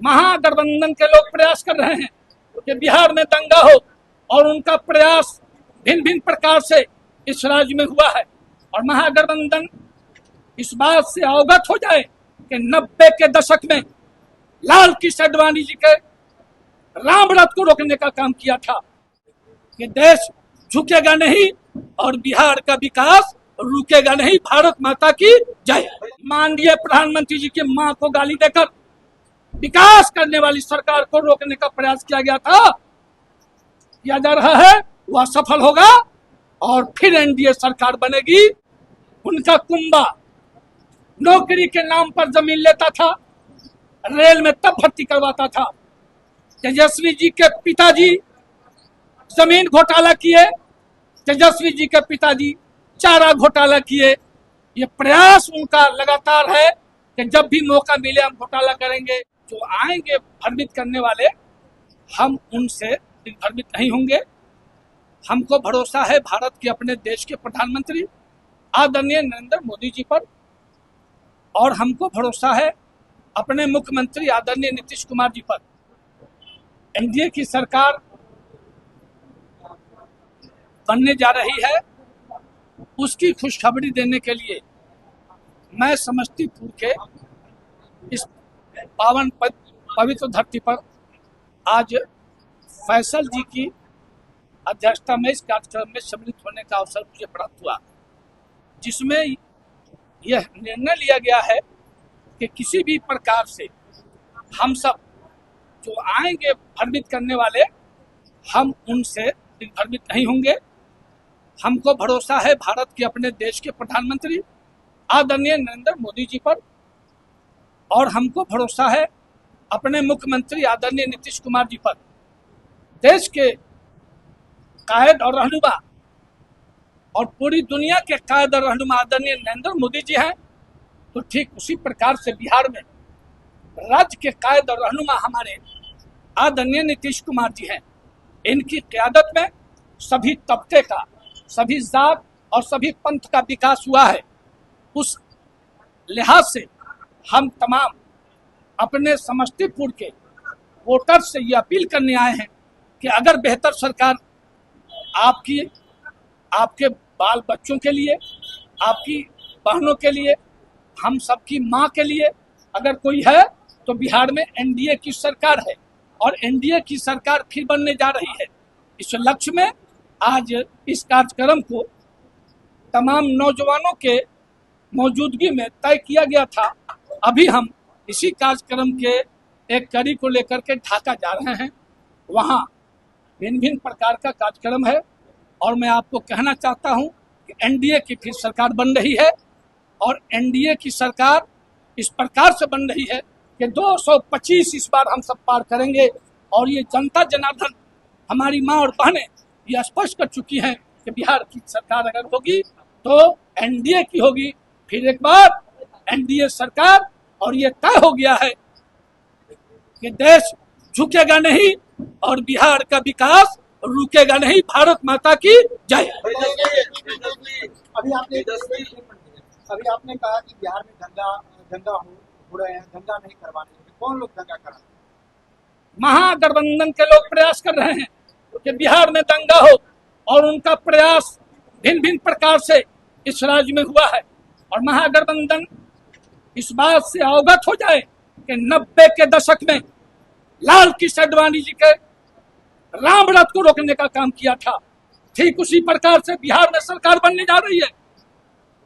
महागठबंधन के लोग प्रयास कर रहे हैं कि बिहार में दंगा हो, और उनका प्रयास भिन्न भिन्न प्रकार से इस राज्य में हुआ है। और महागठबंधन इस बात से अवगत हो जाए कि 90 के दशक में लाल कृष्ण आडवाणी जी के राम रथ को रोकने का काम किया था कि देश झुकेगा नहीं और बिहार का विकास रुकेगा नहीं। भारत माता की जय। माननीय प्रधानमंत्री जी की मां को गाली देकर विकास करने वाली सरकार को रोकने का प्रयास किया गया था, किया जा रहा है, वह सफल होगा और फिर एनडीए सरकार बनेगी। उनका कुंबा नौकरी के नाम पर जमीन लेता था, रेल में तब भर्ती करवाता था। तेजस्वी जी के पिताजी जमीन घोटाला किए, तेजस्वी जी के पिताजी चारा घोटाला किए। ये प्रयास उनका लगातार है कि जब भी मौका मिले हम घोटाला करेंगे। जो आएंगे भ्रमित करने वाले, हम उनसे भ्रमित नहीं होंगे। हमको भरोसा है भारत के अपने देश के प्रधानमंत्री आदरणीय नरेंद्र मोदी जी पर, और हमको भरोसा है अपने मुख्यमंत्री आदरणीय नीतीश कुमार जी पर। एनडीए की सरकार बनने जा रही है, उसकी खुशखबरी देने के लिए मैं समस्तीपुर के इस पावन पवित्र धरती पर आज फैसल जी की अध्यक्षता में इस कार्यक्रम में सम्मिलित होने का अवसर मुझे प्राप्त हुआ, जिसमें यह निर्णय लिया गया है कि किसी भी प्रकार से हम सब जो आएंगे भ्रमित करने वाले, हम उनसे भ्रमित नहीं होंगे। हमको भरोसा है भारत के अपने देश के प्रधानमंत्री आदरणीय नरेंद्र मोदी जी पर, और हमको भरोसा है अपने मुख्यमंत्री आदरणीय नीतीश कुमार जी पर। देश के कायद और रहनुमा और पूरी दुनिया के कायद और रहनुमा आदरणीय नरेंद्र मोदी जी हैं, तो ठीक उसी प्रकार से बिहार में राज्य के कायद और रहनुमा हमारे आदरणीय नीतीश कुमार जी हैं। इनकी क़यादत में सभी तबके का, सभी जात और सभी पंथ का विकास हुआ है। उस लिहाज से हम तमाम अपने समस्तीपुर के वोटर से ये अपील करने आए हैं कि अगर बेहतर सरकार आपकी, आपके बाल बच्चों के लिए, आपकी बहनों के लिए, हम सबकी माँ के लिए अगर कोई है, तो बिहार में एनडीए की सरकार है और एनडीए की सरकार फिर बनने जा रही है। इस लक्ष्य में आज इस कार्यक्रम को तमाम नौजवानों के मौजूदगी में तय किया गया था। अभी हम इसी कार्यक्रम के एक कड़ी को लेकर के ढाका जा रहे हैं। वहाँ भिन्न भिन्न प्रकार का कार्यक्रम है, और मैं आपको कहना चाहता हूँ कि एनडीए की फिर सरकार बन रही है, और एनडीए की सरकार इस प्रकार से बन रही है कि 225 इस बार हम सब पार करेंगे। और ये जनता जनार्दन, हमारी माँ और बहनें ये स्पष्ट कर चुकी हैं कि बिहार की सरकार अगर होगी तो एनडीए की होगी, फिर एक बार एनडीए सरकार। और ये तय हो गया है कि देश झुकेगा नहीं और बिहार का विकास रुकेगा नहीं। भारत माता की जय। अभी आपने कहा कि बिहार में दंगा हो रहे हैं, दंगा नहीं करवाने। कौन लोग दंगा करा? महागठबंधन के लोग प्रयास कर रहे हैं कि बिहार में दंगा हो, और उनका प्रयास भिन्न भिन्न प्रकार से इस राज्य में हुआ है। और महागठबंधन इस बात से अवगत हो जाए कि 90 के दशक में लाल कृष्ण आडवाणी जी के राम रथ को रोकने का काम किया था, ठीक उसी प्रकार से बिहार में सरकार बनने जा रही है।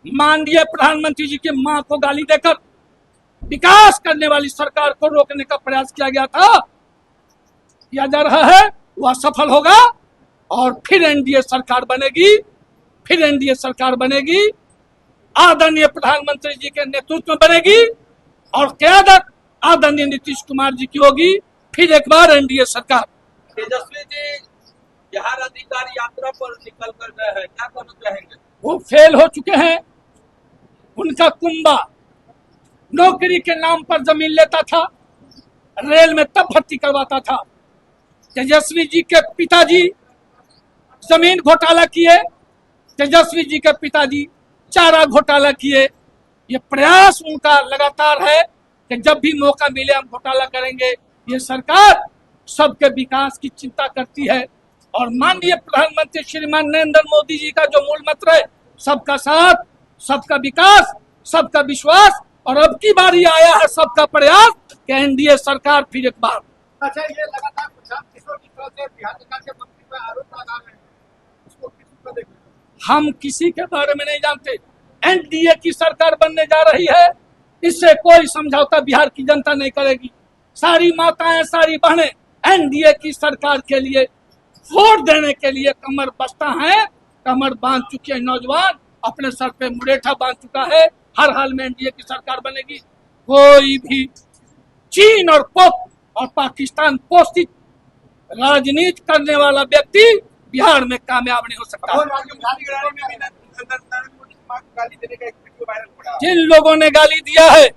माननीय प्रधानमंत्री जी की मां को गाली देकर विकास करने वाली सरकार को रोकने का प्रयास किया गया था, किया जा रहा है, वह सफल होगा और फिर एनडीए सरकार बनेगी। फिर एनडीए सरकार बनेगी, आदरणीय प्रधानमंत्री जी के नेतृत्व में बनेगी, और क़यादत आदरणीय नीतीश कुमार जी की होगी। फिर एक बार एनडीए सरकार। तेजस्वी जी बिहार अधिकार यात्रा पर निकल कर गए हैं, क्या कहना चाहेंगे? वो फेल हो चुके हैं। उनका कुंबा नौकरी के नाम पर जमीन लेता था, रेल में तब भर्ती करवाता था। तेजस्वी जी के पिताजी जमीन घोटाला किए, तेजस्वी जी के पिताजी चारा घोटाला किए। ये प्रयास उनका लगातार है कि जब भी मौका मिले हम घोटाला करेंगे। ये सरकार सबके विकास की चिंता करती है और माननीय प्रधानमंत्री श्रीमान नरेंद्र मोदी जी का जो मूल मंत्र है, सबका साथ, सबका विकास, सबका विश्वास, और अब की बारी आया है सबका प्रयास कि एनडीए सरकार फिर एक बार। अच्छा, ये लगातार प्रशांत किशोर की तरफ से बिहार सरकार के मंत्री पर आरोप लगा रहे हैं, इसको किसी को देखते हैं? हम किसी के बारे में नहीं जानते। एनडीए की सरकार बनने जा रही है, इससे कोई समझौता बिहार की जनता नहीं करेगी। सारी माताएं, सारी बहनें एनडीए की सरकार के लिए वोट देने के लिए कमर बस्ता है, कमर बांध चुके हैं। नौजवान अपने सर पे मुरेठा बांध चुका है, हर हाल में एनडीए की सरकार बनेगी। कोई भी चीन और पाकिस्तान पोषित राजनीति करने वाला व्यक्ति बिहार में कामयाब नहीं हो सकता। और राजीव गांधी के बारे में भी नरेंद्र मोदी की मां को गाली देने का एक वीडियो वायरल पड़ा। जिन लोगों ने गाली दिया है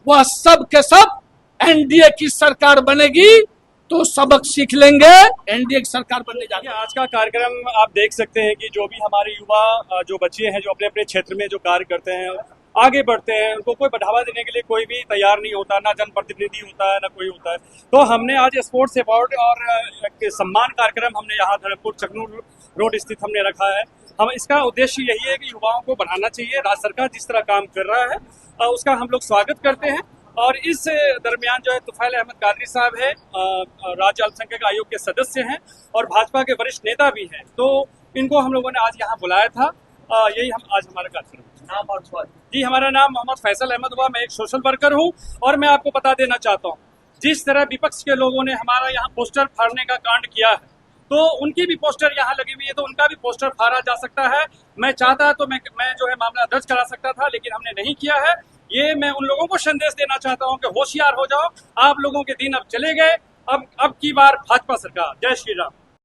वह सब के सब एनडीए की सरकार बनेगी तो सबक सीख लेंगे। एनडीए की सरकार बनने जा रही है। आज का कार्यक्रम आप देख सकते हैं कि जो भी हमारे युवा जो बच्चे हैं जो अपने अपने क्षेत्र में जो कार्य करते हैं, आगे बढ़ते हैं, उनको कोई बढ़ावा देने के लिए कोई भी तैयार नहीं होता, ना जनप्रतिनिधि होता है, ना कोई होता है। तो हमने आज स्पोर्ट्स अवार्ड और एक सम्मान कार्यक्रम हमने यहाँ धर्मपुर चकनूर रोड स्थित हमने रखा है। हम इसका उद्देश्य यही है कि युवाओं को बढ़ाना चाहिए। राज्य सरकार जिस तरह काम कर रहा है उसका हम लोग स्वागत करते हैं। और इस दरमियान जो है तुफैल अहमद कादरी साहब है, राज्य अल्पसंख्यक आयोग के सदस्य हैं और भाजपा के वरिष्ठ नेता भी हैं, तो इनको हम लोगों ने आज यहाँ बुलाया था। यही हम आज हमारा कार्यक्रम। नाम और स्वाद। जी, हमारा नाम मोहम्मद फैसल अहमद हुआ, मैं एक सोशल वर्कर हूँ। और मैं आपको बता देना चाहता हूँ, जिस तरह विपक्ष के लोगों ने हमारा यहाँ पोस्टर फाड़ने का कांड किया है, तो उनकी भी पोस्टर यहाँ लगी हुई है, तो उनका भी पोस्टर फाड़ा जा सकता है। मैं चाहता तो मैं जो है मामला दर्ज करा सकता था, लेकिन हमने नहीं किया है। ये मैं उन लोगों को संदेश देना चाहता हूँ कि होशियार हो जाओ, आप लोगों के दिन अब चले गए। अब की बार भाजपा सरकार। जय श्री राम।